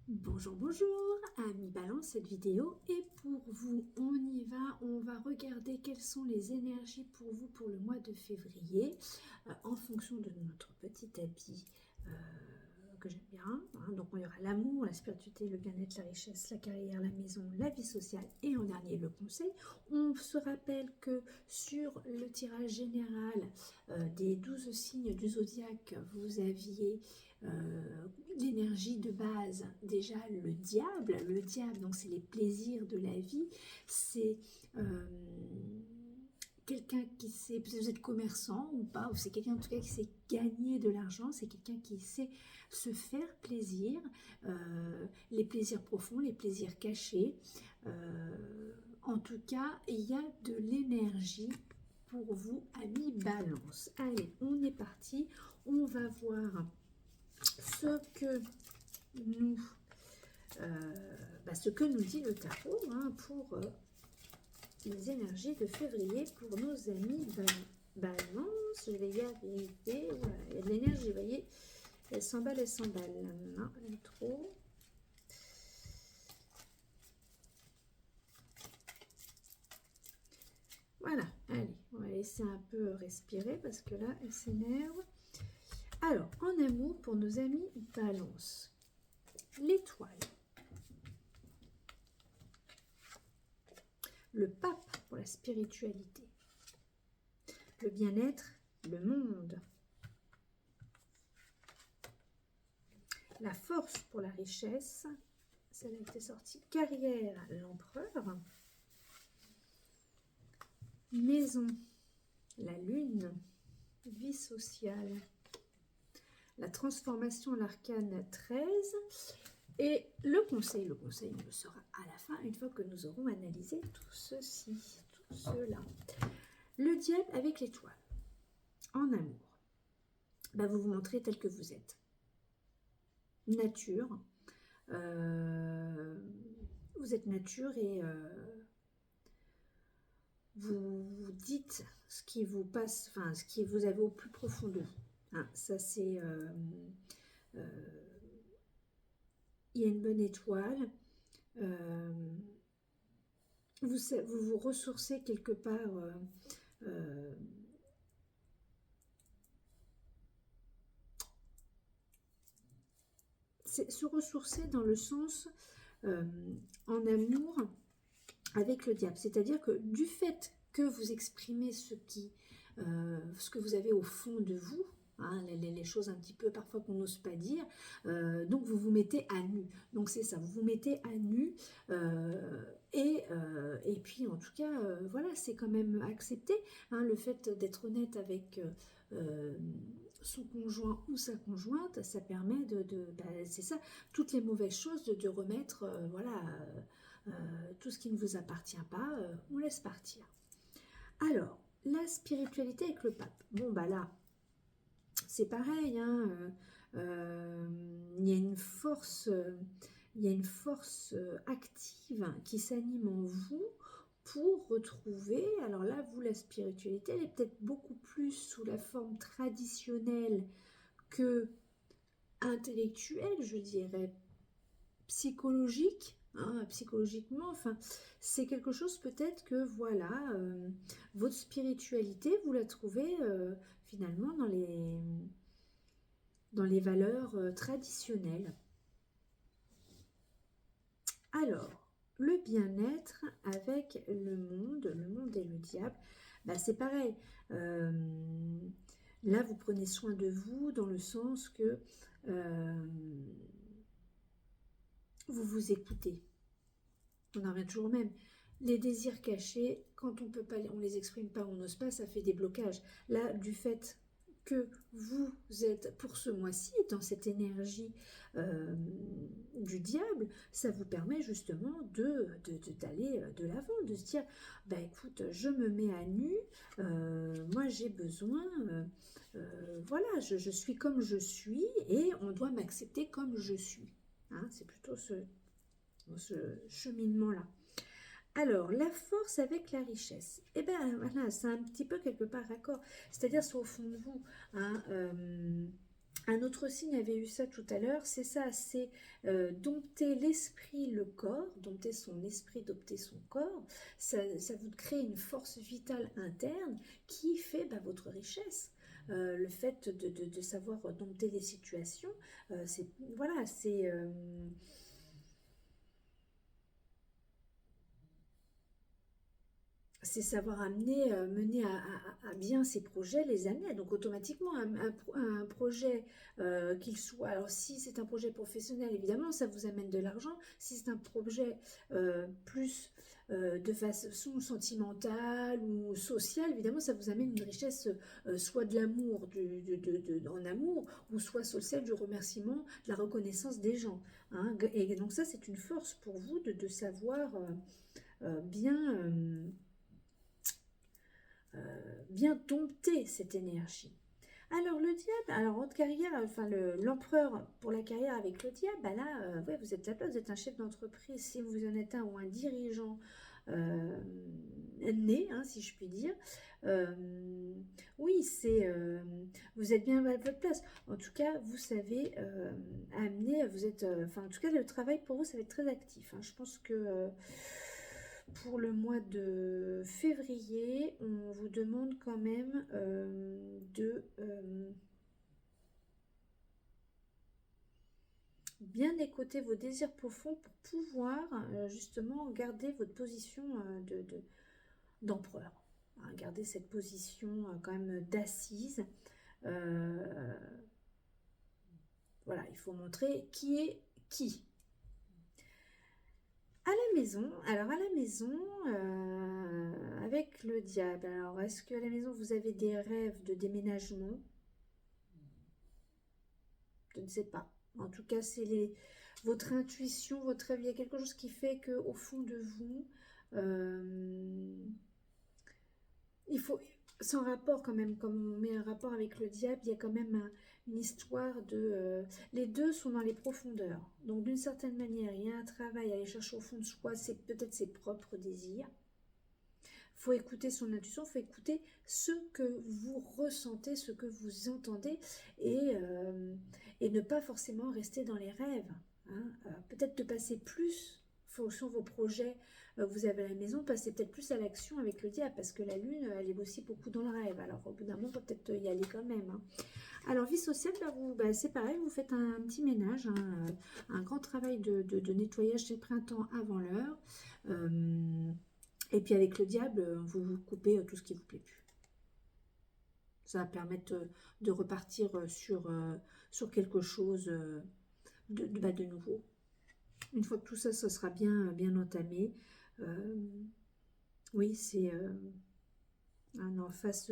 Bonjour, bonjour, amis Balance, cette vidéo est pour vous. On va regarder quelles sont les énergies pour vous pour le mois de février en fonction de notre petit habit que j'aime bien. Donc il y aura l'amour, la spiritualité, le bien-être, la richesse, la carrière, la maison, la vie sociale et en dernier le conseil. On se rappelle que sur le tirage général des 12 signes du zodiaque, vous aviez l'énergie de base, déjà le diable. Le diable, donc c'est les plaisirs de la vie, c'est quelqu'un qui sait, peut-être vous êtes commerçant ou pas, ou c'est quelqu'un en tout cas qui sait gagner de l'argent, c'est quelqu'un qui sait se faire plaisir, les plaisirs profonds, les plaisirs cachés. En tout cas, il y a de l'énergie pour vous, amis Balance. Allez, on est parti, on va voir ce que nous, ce que nous dit le tarot pour les énergies de février pour nos amis Balance. Je vais y arriver. Voilà, il y a de l'énergie, vous voyez, elle s'emballe, elle s'emballe. Non, elle est trop. Voilà, allez, on va laisser un peu respirer parce que là, elle s'énerve. Alors, en amour, pour nos amis Balance, l'étoile, le pape pour la spiritualité, le bien-être, le monde, la force pour la richesse, celle a été sortie, carrière, l'empereur, maison, la lune, vie sociale, la transformation, l'arcane 13 et le conseil. Le conseil, on le saura à la fin, une fois que nous aurons analysé tout ceci, tout cela. Le diable avec l'étoile. En amour, vous vous montrez tel que vous êtes. Nature. Vous êtes nature et vous dites ce qui vous passe, enfin ce qui vous avez au plus profond de vous. Ça c'est... il y a une bonne étoile. Vous vous ressourcez quelque part... c'est se ressourcer dans le sens en amour avec le diable. C'est-à-dire que du fait que vous exprimez ce que vous avez au fond de vous, les choses un petit peu parfois qu'on n'ose pas dire, donc vous vous mettez à nu. Donc c'est ça, vous vous mettez à nu et puis en tout cas, voilà, c'est quand même accepté, le fait d'être honnête avec son conjoint ou sa conjointe, ça permet c'est ça, toutes les mauvaises choses de remettre, voilà, tout ce qui ne vous appartient pas, on laisse partir. Alors, la spiritualité avec le pape. Bon, là, c'est pareil, il y a une force, active qui s'anime en vous pour retrouver, alors là, vous, la spiritualité, elle est peut-être beaucoup plus sous la forme traditionnelle que intellectuelle, je dirais, psychologique, psychologiquement, enfin, c'est quelque chose peut-être que, voilà, votre spiritualité, vous la trouvez finalement dans les valeurs traditionnelles. Alors, le bien-être avec le monde et le diable, c'est pareil. Là, vous prenez soin de vous dans le sens que vous vous écoutez. On en revient toujours au même. Les désirs cachés, quand on peut pas, on les exprime pas, on n'ose pas, ça fait des blocages. Là, du fait que vous êtes pour ce mois-ci dans cette énergie du diable, ça vous permet justement d'aller de l'avant, de se dire, écoute, je me mets à nu, moi j'ai besoin, voilà, je suis comme je suis et on doit m'accepter comme je suis. C'est plutôt ce cheminement-là. Alors, la force avec la richesse. Voilà, c'est un petit peu quelque part raccord. C'est-à-dire, c'est au fond de vous. Un autre signe avait eu ça tout à l'heure, c'est ça, c'est dompter l'esprit, le corps, dompter son esprit, dompter son corps, ça vous crée une force vitale interne qui fait votre richesse. Le fait de savoir dompter les situations, c'est voilà, c'est savoir mener à bien ses projets, les amener. Donc automatiquement, un projet, qu'il soit, alors si c'est un projet professionnel, évidemment, ça vous amène de l'argent. Si c'est un projet plus de façon sentimentale ou sociale, évidemment, ça vous amène une richesse, soit de l'amour, en amour, ou soit social, du remerciement, de la reconnaissance des gens. Hein. Et donc ça, c'est une force pour vous de savoir bien... bien dompter cette énergie. Alors le diable, alors votre carrière, enfin l'empereur pour la carrière avec le diable, là, ouais, vous êtes à la place, vous êtes un chef d'entreprise, si vous en êtes un ou un dirigeant né, hein, si je puis dire. Euh, oui, vous êtes bien à votre place. En tout cas, vous savez amener, vous êtes, enfin en tout cas le travail pour vous, ça va être très actif. Hein. Je pense que pour le mois de février, on vous demande quand même de bien écouter vos désirs profonds pour pouvoir justement garder votre position d'empereur. Hein, garder cette position quand même d'assise. Voilà, il faut montrer qui est qui. À la maison, alors à la maison, avec le diable, alors est-ce qu'à la maison vous avez des rêves de déménagement? Je ne sais pas. En tout cas, c'est votre intuition, votre rêve, il y a quelque chose qui fait qu'au fond de vous, il faut, sans rapport quand même, comme on met un rapport avec le diable, il y a quand même une histoire les deux sont dans les profondeurs. Donc d'une certaine manière, il y a un travail à aller chercher au fond de soi, c'est peut-être ses propres désirs. Il faut écouter son intuition, il faut écouter ce que vous ressentez, ce que vous entendez et ne pas forcément rester dans les rêves. Hein. Peut-être de passer plus, fonction de vos projets que vous avez à la maison, passer peut-être plus à l'action avec le diable parce que la lune, elle est aussi beaucoup dans le rêve. Alors au bout d'un moment, peut-être y aller quand même. Hein. Alors vie sociale, c'est pareil, vous faites un petit ménage, hein, un grand travail de nettoyage des printemps avant l'heure. Et puis avec le diable, vous coupez tout ce qui vous plaît plus. Ça va permettre de repartir sur quelque chose de nouveau. Une fois que tout ça, ça sera bien entamé. Oui, c'est en face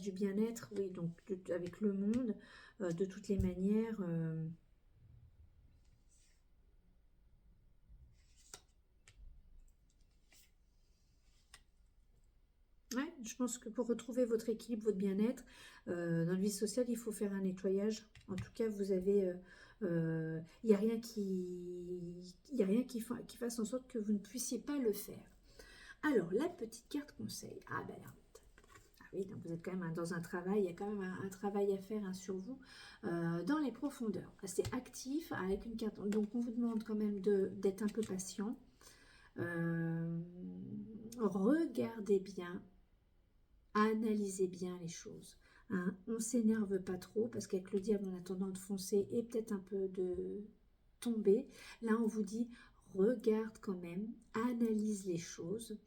du bien-être, oui, donc avec le monde, de toutes les manières. Ouais, je pense que pour retrouver votre équilibre, votre bien-être, dans la vie sociale, il faut faire un nettoyage. En tout cas, vous avez, il n'y a rien qui fasse en sorte que vous ne puissiez pas le faire. Alors, la petite carte conseil. Ah ben là, ah oui, donc vous êtes quand même dans un travail, il y a quand même un travail à faire hein, sur vous, dans les profondeurs. C'est actif avec une carte. Donc, on vous demande quand même d'être un peu patient. Regardez bien. Analysez bien les choses. Hein. On ne s'énerve pas trop parce qu'avec le diable, on a tendance de foncer et peut-être un peu de tomber. Là, on vous dit, regarde quand même, analyse les choses.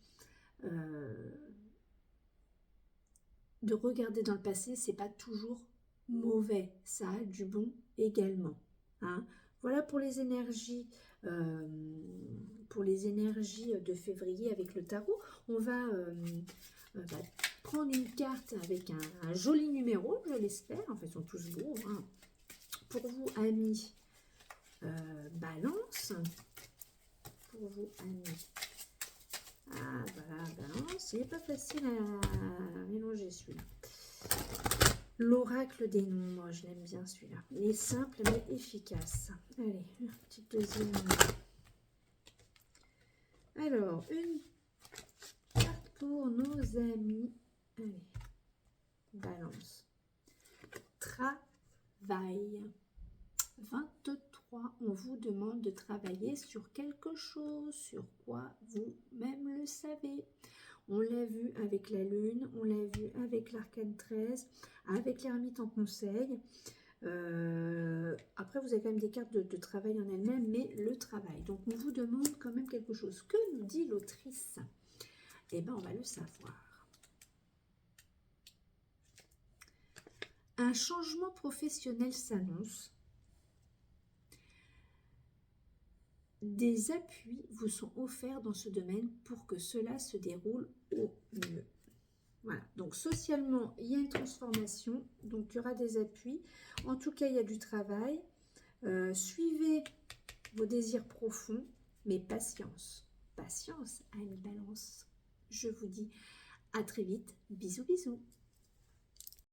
De regarder dans le passé, c'est pas toujours mauvais. Ça a du bon également. Hein. Voilà pour les énergies. De février avec le tarot. On va prendre une carte avec un joli numéro, je l'espère. En fait, ils sont tous beaux. Hein. Pour vous, amis, Balance. Pour vous, amis. Ah, voilà, Balance. Il n'est pas facile à mélanger celui-là. L'oracle des nombres, je l'aime bien celui-là. Il est simple mais efficace. Allez, une petite deuxième. Alors, une carte pour nos amis. Allez, Balance. travail. 23, on vous demande de travailler sur quelque chose, sur quoi vous-même le savez. On l'a vu avec la lune, on l'a vu avec l'arcane 13, avec l'ermite en conseil. Après, vous avez quand même des cartes de travail en elle-même, mais le travail. Donc, on vous demande quand même quelque chose. Que nous dit l'autrice? Eh bien, on va le savoir. Un changement professionnel s'annonce. Des appuis vous sont offerts dans ce domaine pour que cela se déroule au mieux. Voilà, donc socialement, il y a une transformation, donc il y aura des appuis. En tout cas, il y a du travail. Suivez vos désirs profonds, mais patience. Patience, amis Balance. Je vous dis à très vite. Bisous, bisous.